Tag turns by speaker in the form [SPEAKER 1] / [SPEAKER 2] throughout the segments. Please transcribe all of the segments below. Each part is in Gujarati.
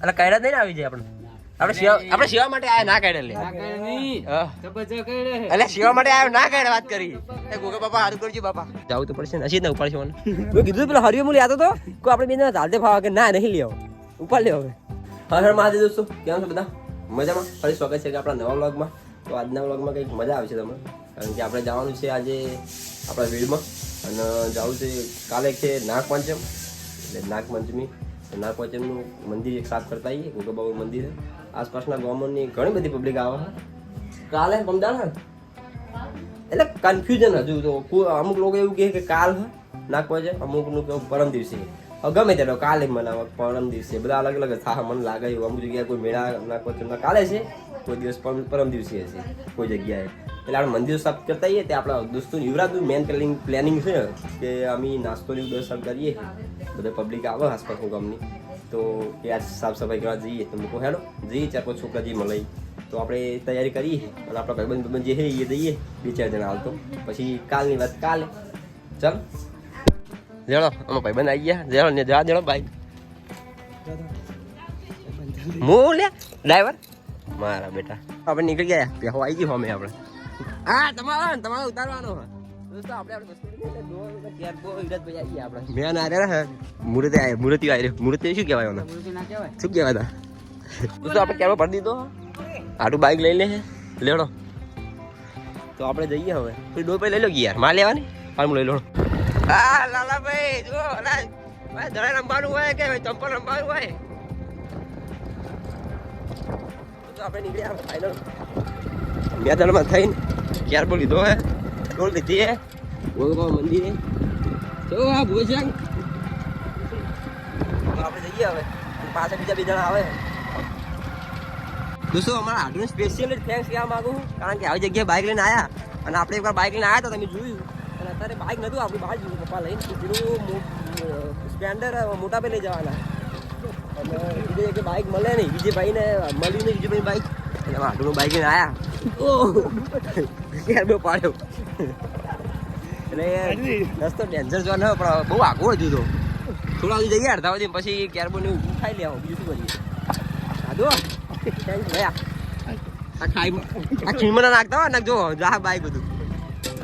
[SPEAKER 1] એટલે કાયડા નહીં આવી જાય આપણે સેવા માટે આયા ના કાયડા લે એટલે સેવા માટે આયો ના કાયડા વાત કરી એ ગોગા બાપા હારું કરજો બાપા જાવું તો પડશે ને હજી ના ઉપાડશે મને મેં કીધું પેલા હરિયો મુલી આતો તો કો આપણે બેને ચાલતે ફાવા કે ના નહીં લેવો ઉપાડ લેવો હવે હર મહાદેવ દોસ્તો કેમ છો બધા મજામાં ફરી સ્વાગત છે કે આપણા નવા વ્લોગમાં તો આજના વ્લોગમાં કંઈક મજા આવશે તમને કારણ કે આપણે જવાનું છે આજે આપણા વીડમાં અને જવું છે કાલે છે નાગપંચમ એટલે નાગપંચમી નાગપંચમનું મંદિર એક સાફ કરતા આવીએ ગોગા બાબા મંદિર આસપાસના ગામોની ઘણી બધી પબ્લિક આવે કાલે પમદાર એટલે કન્ફ્યુઝન હજુ તો અમુક લોકો એવું કહે કે કાલ નાગપંચમ અમુકનું કેવું પરમ દિવસે ગમે તે કાલે મનાવે પરમ દિવસે બધા અલગ અલગ થાય મને લાગે એવું અમુક જગ્યાએ કોઈ મેળા નાગપંચમના કાલે છે કોઈ દિવસ પરમ દિવસે હશે કોઈ જગ્યાએ એટલે આપણે મંદિર સાફ કરતા આવીએ તે આપણા દોસ્તો યુવરાજનું મેન પ્લાનિંગ છે કે અમે નાસ્તોની દર્શન કરીએ બધા પબ્લિક આવે આસપાસનું ગામની તો યાર સાફ સફાઈ કરવા જઈએ તો મૂકો હેડો જઈએ 4-5 છોકરા જે મળે તો આપણે તૈયારી કરીએ અને આપણા ભાઈબંધ જે છે એ દઈએ 2-4 જણા હાલ તો પછી કાલની વાત કાલે ચાલ જેડો અમે ભાઈબંધ આવી ગયા જેડો ને જા જેડો બાઈક હું લે ડ્રાઈવર મારા બેટા આપણે નીકળી ગયા પેહો આવી ગયો અમે આપણે હા તમારે ઉતારવાનો દોસ્તો આપણે મેં ના રહ્યા મૂર્તિ મૂર્તિ શું કહેવાય શું કહેવાય દોસ્તો આપણે ક્યારે પડી દીધો આટલું બાઈક લઈ લે લેડો તો આપણે જઈએ હવે કોઈ ડોર લઈ લો યાર માં લેવાની હું લઈ લો હા લાલાભાઈ જો દડા રમવાનું હોય કે ચંપલ રમવાનું હોય તો આપણે નીકળ્યા ફાઈનલ મેદાનમાં થઈને ક્યારે બોલ લીધો હે ડોલ લીધી હે ગોગા મંદિર તો આ ભોજન આપણે જઈએ હવે પાછા બીજા બે જણા આવે દોસ્તો અમારા આટલું સ્પેશિયલ થેન્ક્સ કહેવા માંગુ કારણ કે આવી જગ્યાએ બાઇક લઈને આવ્યા અને આપણે એકવાર બાઇક લઈને આવ્યા તો તમે જોયું અને અત્યારે બાઇક નહોતું આપણી બહાર જોયું પપ્પા લઈને સ્પ્લેન્ડર મોટા પે લઈ જવાના અને બીજી જગ્યાએ બાઇક મળે નહીં બીજે ભાઈને મળ્યું નહીં બીજી ભાઈ બાઇક એટલે આટલું બાઇક લઈને આવ્યા ક્યારે બહુ પાડ્યો એટલે રસ્તો ડેન્જર જોવાનો પણ બહુ આગળ હજુ તો થોડા સુધી જઈએ અડધા સુધી પછી કેરબોને ઊભું ખાઈ લેવું બીજું શું કરીએ સાધો આ ખીમણા નાખતા હોય નાખજો જા બાઈક બધું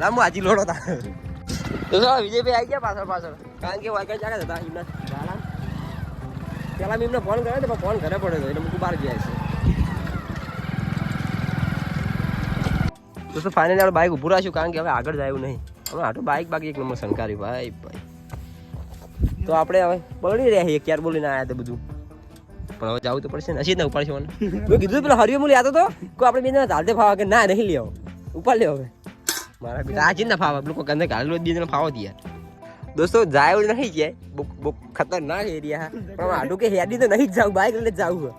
[SPEAKER 1] રામુ હાજી લોડો તા તો વિજયભાઈ આવી ગયા પાછળ કારણ કે વાયકા ચાલે હતા એમના પેલા મેં એમને ફોન કર્યો તો ફોન ઘરે પડ્યો હતો એટલે મૂકું બહાર ગયા છે તો ફાઇનલી આપણે બાઈક ઊભું રાખ્યું કારણ કે હવે આગળ જાય એવું નહીં હવે આટલું બાઈક બાકી એક નંબર શંકારી ભાઈ તો આપણે હવે પડી રહ્યા છીએ ક્યારે બોલીને આવ્યા તો બધું પણ હવે જવું તો પડશે ને હજી જ ના ઉપાડશે મને મેં કીધું પેલા હરિયો મુલી આતો તો કોઈ આપણે બેને ચાલતે ફાવા કે ના નહીં લેવો ઉપાડ લેવો હવે મારા બેટા આજે જ ના ફાવા લોકો ગંદે ગાળલો જ બીજાને ફાવો દે દોસ્તો જાય એવું નહીં જાય બહુ ખતરનાક એરિયા પણ આડું કે હેડી તો નહીં જ જાઉં બાઇક લઈને જ જાવું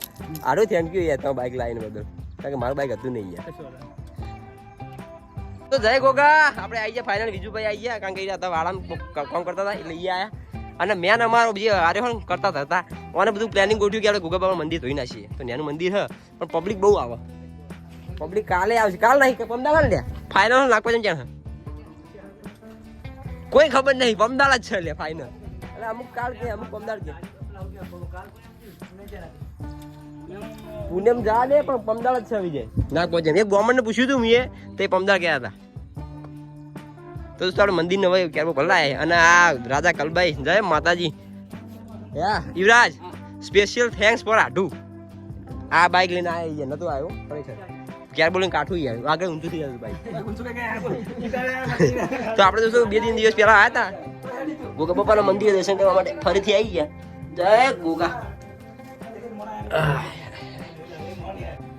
[SPEAKER 1] આડો થેન્ક યુ યાર તમે બાઇક લાવીને બદલ કારણ કે મારું બાઇક હતું નહીં યાર તો જય ગોગા આપણે આવી ગયા ફાઇનલ વિજુભાઈ આવી ગયા કારણ કે હતા વાળામાં કામ કરતા હતા એટલે આવ્યા અને મેન અમારો જે આર્યહન કરતા હતા અને બધું પ્લાનિંગ ગોઠવ્યું કે આપણે ગોગા બાબા મંદિર ધોઈ નાખીએ તો નાનું મંદિર છે પણ પબ્લિક બહુ આવે પબ્લિક કાલે આવશે કાલ નહીં કે પમદાળ લે ફાઇનલ નાગપંચમ ક્યાં કોઈ ખબર નહીં પમદાળ જ છે લે ફાઇનલ એટલે અમુક કાલ કે અમુક પમદાળ કે પુણેમ જા દે પણ પમદાળ જ છે વિજય નાગપંચમ એક ગવર્મેન્ટને પૂછ્યું હતું મેં તે પમદાળ ગયા હતા તો આપણે મંદિર ને હવે ક્યારે ભલાય અને આ રાજા કલભાઈ જય માતાજી યુવરાજ સ્પેશિયલ થેન્ક્સ ફોર આઢું આ બાઇક લઈને આવ્યા નતો આવ્યો ક્યારે બોલીને કાઠું આવ્યું આગળ ઊંચું થઈ જતું બાઇક તો આપણે તો 2-3 દિવસ પહેલા આવ્યા હતા ગોગા બાપાના મંદિર દર્શન કરવા માટે ફરીથી આવી ગયા જય ગોગા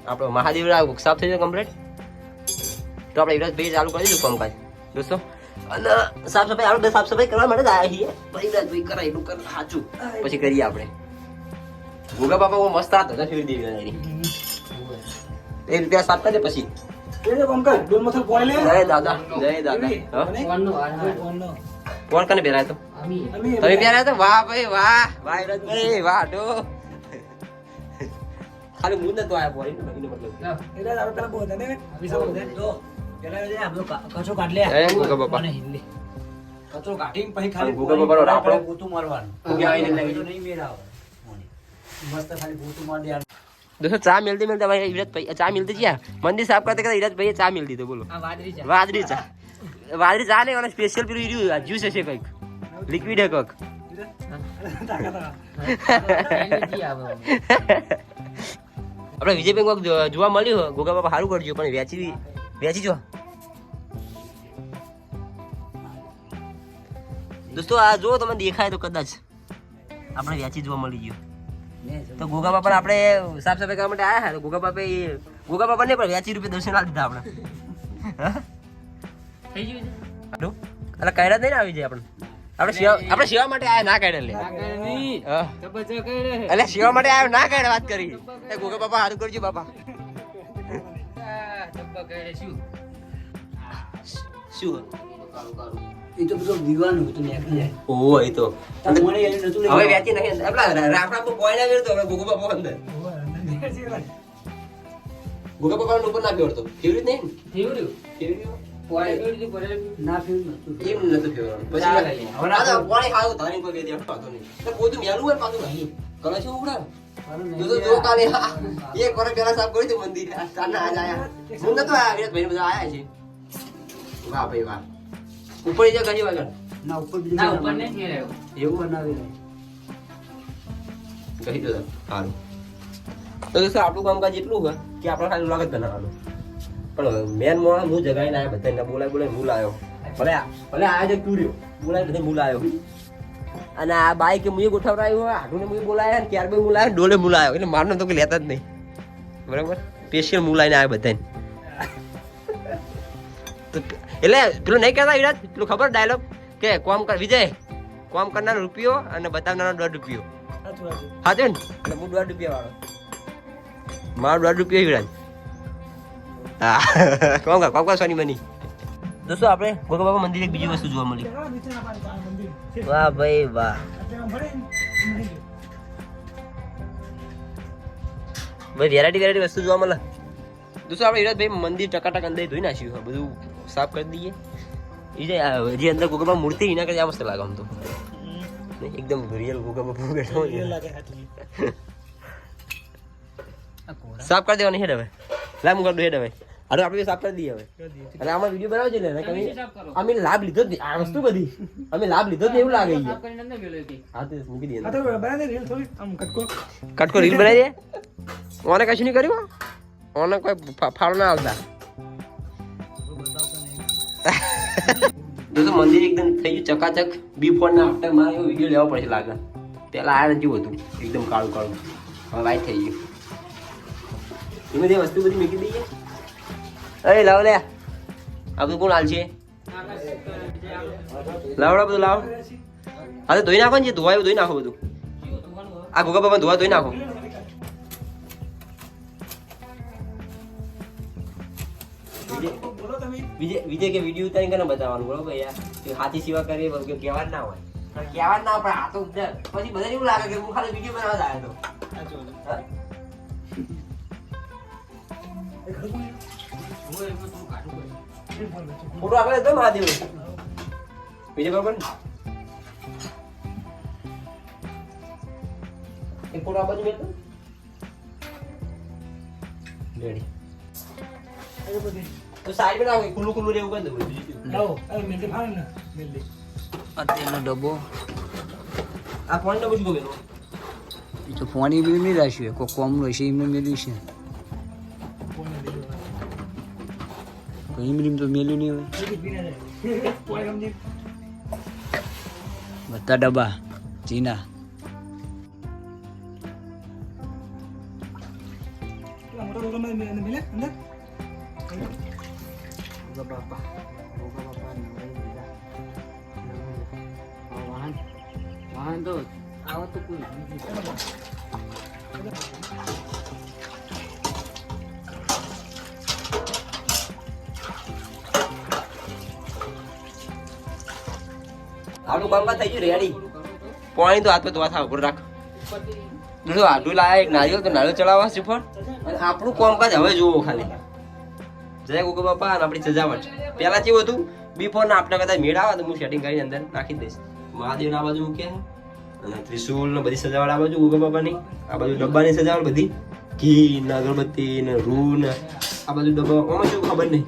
[SPEAKER 1] આપણો મહાદેવ સાફ થઈ ગયો કમ્પ્લીટ તો આપણે યુવરાજભાઈ ચાલુ કરી દીધું કામકાજ દોસ્તો અને સાફ સફાઈ આપણે સાફ સફાઈ કરવા માટે જ આવ્યા છીએ યુવરાજભાઈ કરાય એટલું કર સાચું પછી કરીએ આપણે ગોગા બાપા બહુ મસ્ત હતો ફેરી દેવી એ રૂપિયા સાફ કરી દે પછી જય દાદા કોણ કને પહેરાય તો તમે પહેરાય તો વાહ ભાઈ વાહ ભાઈ વાહ તો ખાલી મૂળ નતો આવ્યા બોરી મતલબ એટલે આપણે પેલા બોલતા ને તો પેલા કચો કાઢ લે ગોગા બાપા કચરો કાઢીને પછી ખાલી ગોગા બાપાનો રાપડો ગોતું મારવાનું કે આઈને લાગી તો નહીં મેરાવ
[SPEAKER 2] મસ્ત ખાલી ફોટો માર દે
[SPEAKER 1] दोस्तों चा मिलते मिलते भाई इरत भाई चा मिलती जी मंदिर साफ करते करते इरत भाई चा मिलती तो बोलो
[SPEAKER 2] આ વાદળી ચા
[SPEAKER 1] वादरी चा नहीं वाला स्पेशल पीरियड ज्यूस है कईक लिक्विड है कक
[SPEAKER 2] એનર્જી આવે
[SPEAKER 1] આપણે વિજય બેંક જોવા મળ્યું ગોગા બાપા સારું કરજો પણ વેચી જો દોસ્તો આ જો તમને દેખાય તો કદાચ આપણે વેચી જોવા મળી ગયું તો ગોગા બાપા આપણે સાફ સફાઈ કરવા માટે આયા તો ગોગા બાપા ને પણ 80 રૂપિયા દર્શન આપી દીધા આપણે
[SPEAKER 2] થઈ ગયું
[SPEAKER 1] એટલે કાયડા નહીં આવી જાય આપણે સેવા માટે આયા ના કાયડા લે
[SPEAKER 2] નહીં
[SPEAKER 1] હા.
[SPEAKER 2] તબજ્જા કરે
[SPEAKER 1] એટલે સેવા માટે આવ્યો ના કાયડા વાત કરી એ ગોગા બાપા સારું કરજો બાપા
[SPEAKER 2] તબજ્જા કરે શું
[SPEAKER 1] શું
[SPEAKER 2] એ તો બધું દીવાનું હતું નીકળી જાય
[SPEAKER 1] ઓહો એ તો
[SPEAKER 2] તમને એને નતું
[SPEAKER 1] હવે વેચી નહીં આપલા રાફડા પર પોઈના વેર તો હવે ગોગા બાપા અંદર ગોગા બાપા ઉપર ના બેવડતો કેવી રીતે નહીં
[SPEAKER 2] થયું
[SPEAKER 1] કેવી
[SPEAKER 2] પોય ના ફેર નતું
[SPEAKER 1] એમ નતું ફેવવાનું પછી હવે આ તો પાણી ખાવું ધારી કોઈ દે પાતો નહીં તો કોઈ તો મેલું હોય પાતું નહીં કલા છે ઉડા તો જો કાલે એક વાર પેલા સાફ કરી દે મંદિર તાના આજ આયા હું નતો આયા વિરાટ ભાઈ બધા આયા છે વાહ ભાઈ વાહ ઉપર જે ઘણી વાગર
[SPEAKER 2] ના ઉપર ના ઉપર ને ફેરાયો
[SPEAKER 1] એવું
[SPEAKER 2] બનાવી
[SPEAKER 1] કહી દો સારું તો દોસ્તો આપણું કામકાજ એટલું છે કે આપણે ખાલી લાગત બનાવવાનું પણ મેન મોણ હું જગાઈને આવ્યા બધાને બોલાય હું લાવ્યો ભલે આ જે ટૂર્યો બોલાય બધે હું લાવ્યો અને આ બાઈક મુએ ગોઠવરાયું હોય હાડુને મુએ બોલાયા ને ક્યાર બે મુલાયો ડોલે મુલાયો એટલે મારનો તો કે લેતા જ નહીં બરાબર સ્પેશિયલ મુલાઈને આવ્યા બધાને તો એટલે પેલું નહીં કહેતા વિરાજ પેલું ખબર ડાયલોગ કે કોમ કર વિજય કોમ કરનારો રૂપિયો અને બતાવનારો 1.5 રૂપિયો હા છે ને એટલે હું 1.5 રૂપિયા વાળો મારો 1.5 રૂપિયા વિરાજ હા કોમ કર સોની મની દોસ્તો આપણે ગોગા બાપા મંદિર એક બીજી વસ્તુ જોવા મળી વાહ ભાઈ વાહ ભાઈ વેરાયટી વસ્તુ જોવા મળે દોસ્તો આપણે વિરાજભાઈ મંદિર ટકાટક અંદર ધોઈ નાખ્યું બધું સાફ કરી દઈએ જે અંદર ગોગા બાપા મૂર્તિ એના કરતા મસ્ત લાગે આમ તો એકદમ રિયલ ગોગા બાપા બેઠો સાફ કરી દેવાની હેડ હવે લામ કરી દો હેડ હવે અરે આપણે સાફ કરી દઈએ હવે અને આમાં વિડીયો બનાવજો ને અમે લાભ લીધો જ નહીં આ વસ્તુ બધી અમે લાભ લીધો જ નહીં એવું લાગે
[SPEAKER 2] સાફ કરીને અંદર મેલો કે
[SPEAKER 1] હા તો મૂકી દઈએ
[SPEAKER 3] આ તો બનાવી દે રીલ થોડી આમ
[SPEAKER 1] કટકો રીલ બનાવી દે ઓને કશું નહીં કર્યું ઓને કોઈ ફાળો ના આવતા તો મંદિર એકદમ થઈ ગયું ચકાચક બિફોર ના આફ્ટર માં એવો વિડીયો લેવો પડશે લાગે પેલા આ જેવું હતું એકદમ કાળું કાળું હવે વાઈટ થઈ ગયું એમાં જે વસ્તુ બધી મૂકી દઈએ અરે લાવ લે આ બધું કોણ હાલ છે લાવડા બધું લાવ હા તો ધોઈ નાખો ને જે ધોવાયું ધોઈ નાખો બધું આ ગોગા બાપા ધોવા ધોઈ નાખો વિજય કે વિડીયો ઉતારી કરીને બતાવવાનું બરોબર યાર કે હાથી સેવા કરીએ કે કહેવા ના હોય પણ કહેવા ના પણ આ તો પછી બધાને એવું લાગે કે હું ખાલી વિડીયો બનાવવા આવ્યો હતો ફોટો આપણે તો મહાદેવ વિજય બરોબર એક ફોટો આ બાજુ મેં રેડી તો સાઈડ માં નાખો ખુલ્લું રહેવું કરી દો
[SPEAKER 3] લાવો એ મેલ દે ભાવ ને મેલ દે
[SPEAKER 2] અત્યારનો ડબ્બો
[SPEAKER 1] આ ફોન ડબલ શું ગમે
[SPEAKER 2] એ તો ફોની બી નહીં રાખ્યું કોઈ કોમ રહેશે એમને મેલ્યું છે કોઈ તો મેલ્યું નહીં હોય
[SPEAKER 3] કોઈ ગમ દે
[SPEAKER 2] બધા ડબ્બા ચીના
[SPEAKER 3] મોટો લોગો મેલે અંદર
[SPEAKER 2] બાપા વાહન તો આવો તો કોઈ
[SPEAKER 1] આપણું કામકાજ થઈ ગયું રેડી પાણી તો હાથમાં ધોવા થાવ ઉપર રાખ દોસ્તો આટલું લાયા એક નારિયેળ તો નારિયેળ ચડાવવા શ્રીફળ અને આપણું કામકાજ હવે જોવો ખાલી જય ગોગા બાપા અને આપણી સજાવટ પહેલા કેવું હતું બિફોર ના આપણે કદાચ મેળ આવે તો હું સેટિંગ કરીને અંદર નાખી દઈશ મહાદેવ ના બાજુ મૂક્યા અને ત્રિશુલ ને બધી સજાવટ આ બાજુ ગોગા બાપાની, આ બાજુ ડબ્બાની સજાવટ બધી, ઘી ને અગરબત્તી ને રૂ ને આ બાજુ ડબ્બા. આમાં શું ખબર નહીં,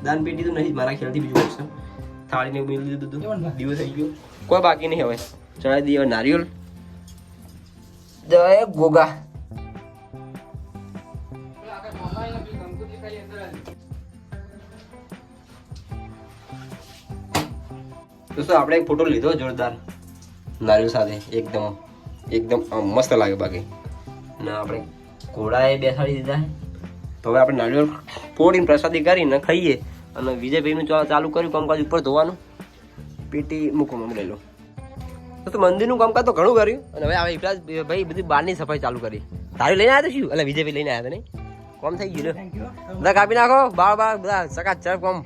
[SPEAKER 1] દાન પેટી તો નહીં મારા ખ્યાલથી. બીજું છે થાળી ને એવું મેળવી દીધું હતું, દીવો થઈ ગયો, કોઈ બાકી નહીં. હવે ચડાવી દઈએ નારિયેલ. જય ગોગા. દોસ્તો આપણે એક ફોટો લીધો જોરદાર નારિયેળ સાથે, એકદમ એકદમ મસ્ત લાગે. બાકી ને આપણે ઘોડાએ બેસાડી દીધા. તો હવે આપણે નારિયેળ ફોડીને પ્રસાદી કરીને ખાઈએ. અને વિજયભાઈનું ચાલુ કર્યું કામકાજ ઉપર ધોવાનું. પેટી મૂકો મમ્મી લઈ લો. તો મંદિરનું કામકાજ તો ઘણું કર્યું. અને હવે આવે ભાઈ બધી બહારની સફાઈ ચાલુ કરી. તારી લઈને આવ્યા શું? એટલે વિજયભાઈ લઈને આવ્યા હતા નહીં? કોમ થઈ ગયું. બધા કાપી નાખો બાળ બધા ચકાચક કોમ.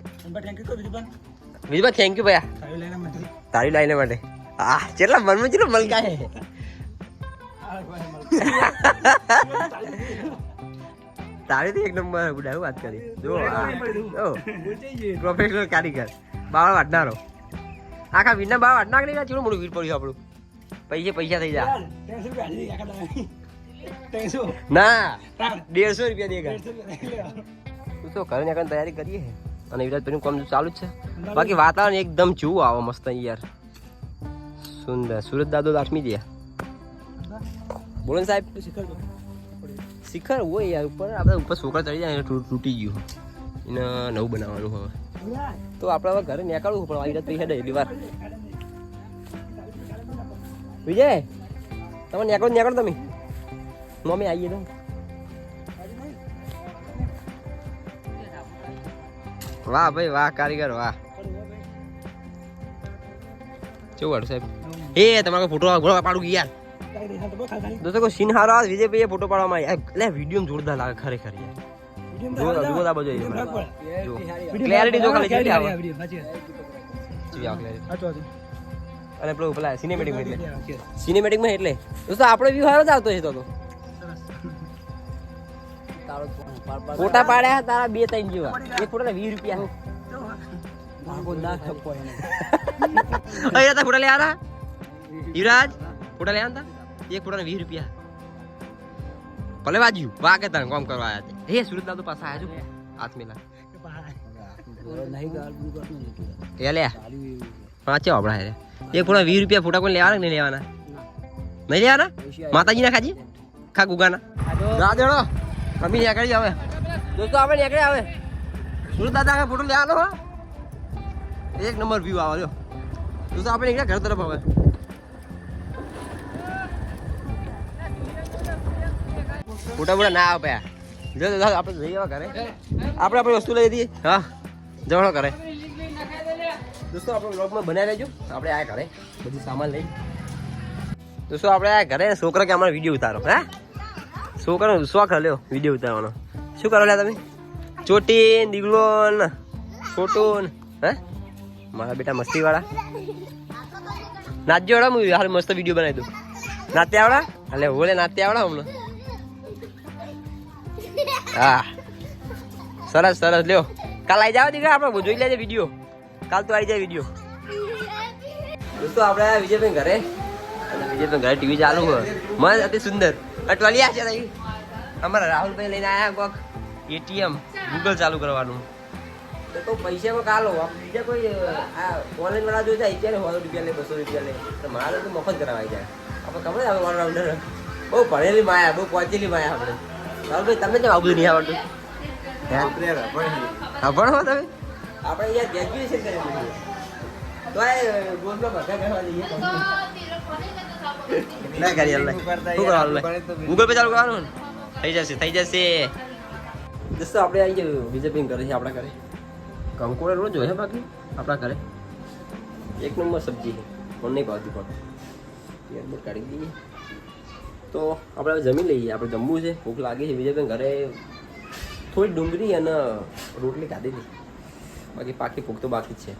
[SPEAKER 1] વિજયભાઈ થેન્ક યુ ભૈયા તારી લાઈને માટે. હા કેટલા મનમાં કેટલો મલકા છે. તારી તો એક નંબર બુડા વાત કરી. જો પ્રોફેશનલ કારીગર બાળ વાટનારો. આખા વીરના બાળ વાટ નાખ નહીં. ચેવું મોટું વીર પડ્યું આપણું. પૈસા થઈ જાય. ના 150 રૂપિયા દેગા. તું તો ઘરે નીકળવાની તૈયારી કરીએ. અને વિરાજ પેલું કામ ચાલુ જ છે. બાકી વાતાવરણ એકદમ ચૂ આવે મસ્ત યાર, સુંદર. સુરત દાદો લાક્ષ્મી દે બોલો ને સાહેબ. શિખર હોય યાર ઉપર. આપણે ઉપર છોકરા ચડી જાય તૂટી ગયું. એને નવું બનાવવાનું હવે. તો આપણે હવે ઘરે નીકળવું પણ વિરાજ પૈસા દે એટલી વાર. વિજય તમે નીકળો તમે. મમ્મી આવીએ તો. વાહ ભાઈ વાહ કારીગર વાહ. કેવું વાળું સાહેબ? એ તમારો ફોટો પાડું યાર. દોસ્તો કોઈ સીન હારો આવે વિજયભાઈ ફોટો પાડવામાં એટલે વિડીયો જોરદાર લાગે ખરેખર યાર. જો આ બાજુ ક્લેરિટી જો ખાલી કેટલી આવે. અને પેલા સિનેમેટિકમાં એટલે દોસ્તો આપણો વ્યૂ હારો જ આવતો છે. તો ફોટા પાડ્યા તારા 2-3 જેવા. એક ફોટા 20 રૂપિયા. અહીંયા ફોટા લે આરા યુવરાજ ફોટા લે આતા. એક ફોટા 20 રૂપિયા. ભલે વાજ્યું વાગે તને કામ કરવા આવ્યા છે. હે સુરત દાદો પાસે આવ્યા છો હાથ મેલા એ લે પાંચે આપડા હે. એક ફોટા 20 રૂપિયા. ફોટા કોઈ લેવાના નહીં લેવાના? નહીં લેવાના. માતાજી ના ખાજી ખા ગુગાના દાદો મમ્મી નીકળી આવે. દોસ્તો આપણે નીકળી આવે. સુરત દાદા ફોટો લેવાનો. હો એક નંબર વ્યૂ આવે. જો દોસ્તો આપણે નીકળ્યા ઘર તરફ. હવે ફોટા ના આવે પયા. જો આપણે જઈએ ઘરે. આપણે આપણી વસ્તુ લઈ દઈએ. હા જવાનો ઘરે. દોસ્તો આપણે બ્લોગમાં બનાવી લેજો. આપણે આ ઘરે બધું સામાન લઈ. દોસ્તો આપણે આ ઘરે છોકરા કે અમારે વિડીયો ઉતારો. હા છોકરાનો શોખ લ્યો વિડીયો ઉતારવાનો. શું કરો લ્યા તમે? ચોટી દીગલો ને ફોટો ને. હે મારા બેટા મસ્તી વાળા. નાચજો આવડા. હું હાલ મસ્ત વિડીયો બનાવી દઉં. નાતે આવડા? એટલે ઓલે નાતે આવડા હમણાં. હા સરસ સરસ. લ્યો કાલ આવી જાવ દીકરા. આપણે જોઈ લેજે વિડીયો. કાલ તો આવી જાય વિડીયો. દોસ્તો આપણે વિજયભાઈ ઘરે. અને વિજયભાઈ ઘરે ટીવી ચાલુ હોય મસ્ત અતિ સુંદર. અટવાલિયા છે તઈ અમારા રાહુલભાઈ લઈને આયા કોક એટીએમ ગૂગલ ચાલુ કરવાનું. તો પૈસામાં કાલો બીજા કોઈ આ ઓનલાઈન વાળા જોઈ જાય અત્યારે 100 રૂપિયા લે 200 રૂપિયા લે. તો મારે તો મફત કરાવાઈ જાય. આપણે ખબર આવે ઓલરાઉન્ડર બહુ ભણેલી માયા બહુ પહોંચેલી માયા આપણે. રાહુલભાઈ તમને કેમ આવું નહીં આવડતું? હા ભણો તમે. આપણે અહીંયા ગ્રેજ્યુએશન કરેલું તો આ ગોલ્ડમાં બધા કરવા જઈએ. ના કરી શું કરવાનું? ગૂગલ પે ચાલુ કરવાનું. થઈ જશે. દોસ્તો આપણે આવી ગયું વિજયભાઈ ઘરે છે. આપણા ઘરે કંકોડે રોજ હોય છે. બાકી આપણા ઘરે એક નંબર સબ્જી છે. પણ નહીં ભાવતી પણ એરબોટ કાઢી દઈએ. તો આપણે જમી લઈએ. આપણે જમવું છે. ભૂખ લાગી છે. વિજયભાઈ ઘરે થોડી ડુંગળી અને રોટલી ખાધી હતી. બાકી પાકી ભૂખ તો બાકી જ છે.